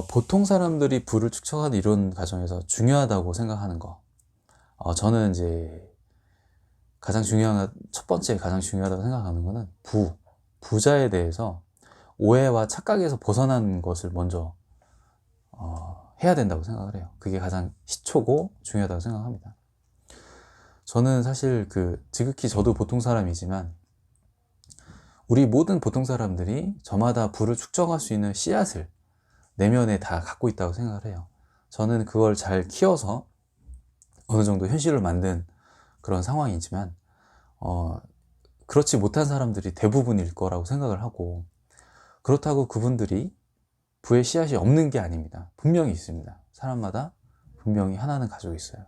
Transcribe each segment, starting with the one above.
보통 사람들이 부를 축적하는 이론 과정에서 중요하다고 생각하는 거. 저는 이제 첫 번째 가장 중요하다고 생각하는 거는 부자에 대해서 오해와 착각에서 벗어나는 것을 먼저 해야 된다고 생각을 해요. 그게 가장 시초고 중요하다고 생각합니다. 저는 사실 지극히 저도 보통 사람이지만 우리 모든 보통 사람들이 저마다 부를 축적할 수 있는 씨앗을 내면에 다 갖고 있다고 생각을 해요. 저는 그걸 잘 키워서 어느 정도 현실을 만든 그런 상황이지만 그렇지 못한 사람들이 대부분일 거라고 생각을 하고, 그렇다고 그분들이 부의 씨앗이 없는 게 아닙니다. 분명히 있습니다. 사람마다 분명히 하나는 가지고 있어요.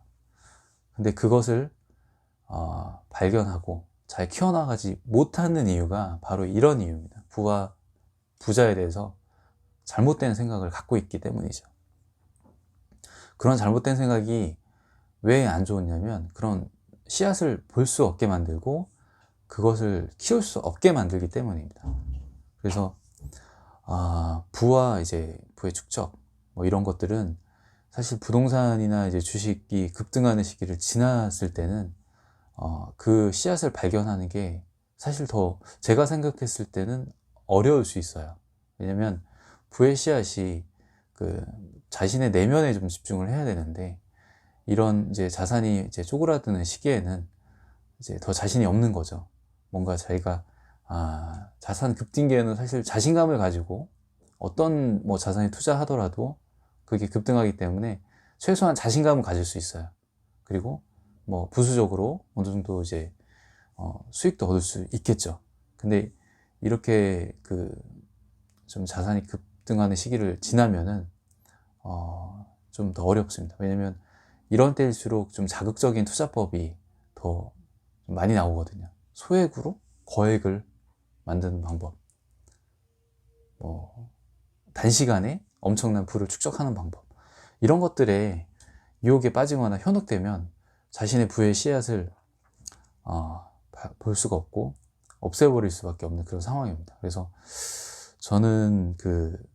근데 그것을 발견하고 잘 키워나가지 못하는 이유가 바로 이런 이유입니다. 부와 부자에 대해서 잘못된 생각을 갖고 있기 때문이죠. 그런 잘못된 생각이 왜 안 좋냐면 그런 씨앗을 볼 수 없게 만들고 그것을 키울 수 없게 만들기 때문입니다. 그래서 부와 이제 부의 축적 뭐 이런 것들은 사실 부동산이나 이제 주식이 급등하는 시기를 지났을 때는 그 씨앗을 발견하는 게 사실 더 제가 생각했을 때는 어려울 수 있어요. 왜냐면 부의 씨앗이 자신의 내면에 좀 집중을 해야 되는데, 이런 이제 자산이 이제 쪼그라드는 시기에는 이제 더 자신이 없는 거죠. 뭔가 자기가 자산 급등기에는 사실 자신감을 가지고 어떤 뭐 자산에 투자하더라도 그게 급등하기 때문에 최소한 자신감을 가질 수 있어요. 그리고 뭐 부수적으로 어느 정도 이제 수익도 얻을 수 있겠죠. 근데 이렇게 좀 자산이 급등하는 시기를 지나면은 좀 더 어렵습니다. 왜냐면 이런 때일수록 좀 자극적인 투자법이 더 많이 나오거든요. 소액으로 거액을 만드는 방법, 뭐 단시간에 엄청난 부를 축적하는 방법, 이런 것들에 유혹에 빠지거나 현혹되면 자신의 부의 씨앗을 볼 수가 없고 없애버릴 수밖에 없는 그런 상황입니다. 그래서 저는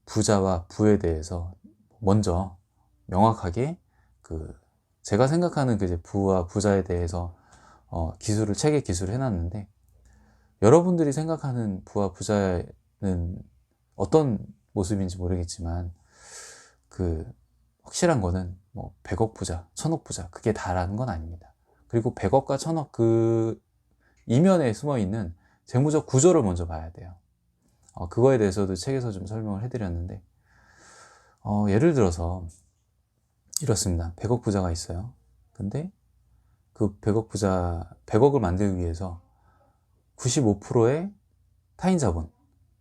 부자와 부에 대해서 먼저 명확하게 제가 생각하는 이제 부와 부자에 대해서 책에 기술을 해놨는데, 여러분들이 생각하는 부와 부자는 어떤 모습인지 모르겠지만 확실한 거는 뭐 100억 부자, 1000억 부자 그게 다라는 건 아닙니다. 그리고 100억과 1000억 이면에 숨어 있는 재무적 구조를 먼저 봐야 돼요. 그거에 대해서도 책에서 좀 설명을 해드렸는데, 예를 들어서 이렇습니다. 100억 부자가 있어요. 근데 그 100억을 만들기 위해서 95%의 타인 자본,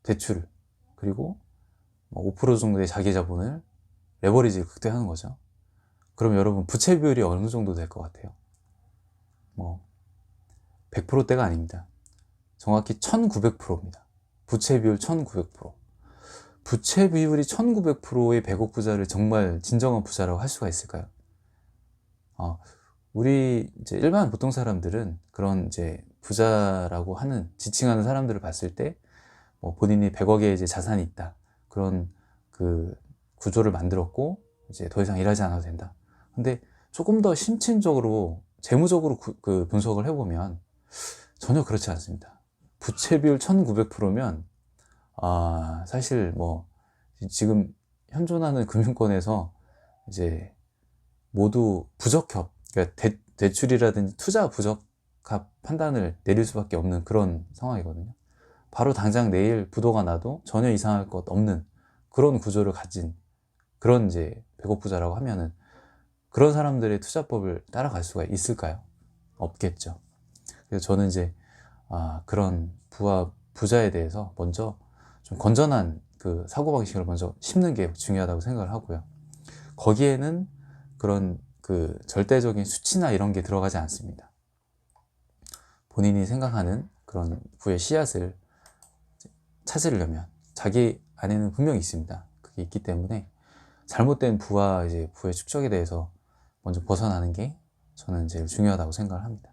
대출, 그리고 5% 정도의 자기 자본을 레버리지 극대화하는 거죠. 그럼 여러분 부채 비율이 어느 정도 될 것 같아요? 뭐 100%대가 아닙니다. 정확히 1900%입니다. 부채 비율 1900%. 부채 비율이 1900%의 100억 부자를 정말 진정한 부자라고 할 수가 있을까요? 우리 이제 일반 보통 사람들은 그런 이제 부자라고 지칭하는 사람들을 봤을 때 뭐 본인이 100억의 이제 자산이 있다, 그런 구조를 만들었고 이제 더 이상 일하지 않아도 된다. 근데 조금 더 심층적으로 재무적으로 분석을 해보면 전혀 그렇지 않습니다. 부채 비율 1900%면 사실 뭐 지금 현존하는 금융권에서 이제 모두 부적합, 그러니까 대출이라든지 투자 부적합 판단을 내릴 수밖에 없는 그런 상황이거든요. 바로 당장 내일 부도가 나도 전혀 이상할 것 없는 그런 구조를 가진 그런 이제 100억 부자라고 하면은 그런 사람들의 투자법을 따라갈 수가 있을까요? 없겠죠. 그래서 저는 이제 그런 부와 부자에 대해서 먼저 좀 건전한 사고방식을 먼저 심는 게 중요하다고 생각을 하고요. 거기에는 그런 절대적인 수치나 이런 게 들어가지 않습니다. 본인이 생각하는 그런 부의 씨앗을 찾으려면 자기 안에는 분명히 있습니다. 그게 있기 때문에 잘못된 부와 이제 부의 축적에 대해서 먼저 벗어나는 게 저는 제일 중요하다고 생각을 합니다.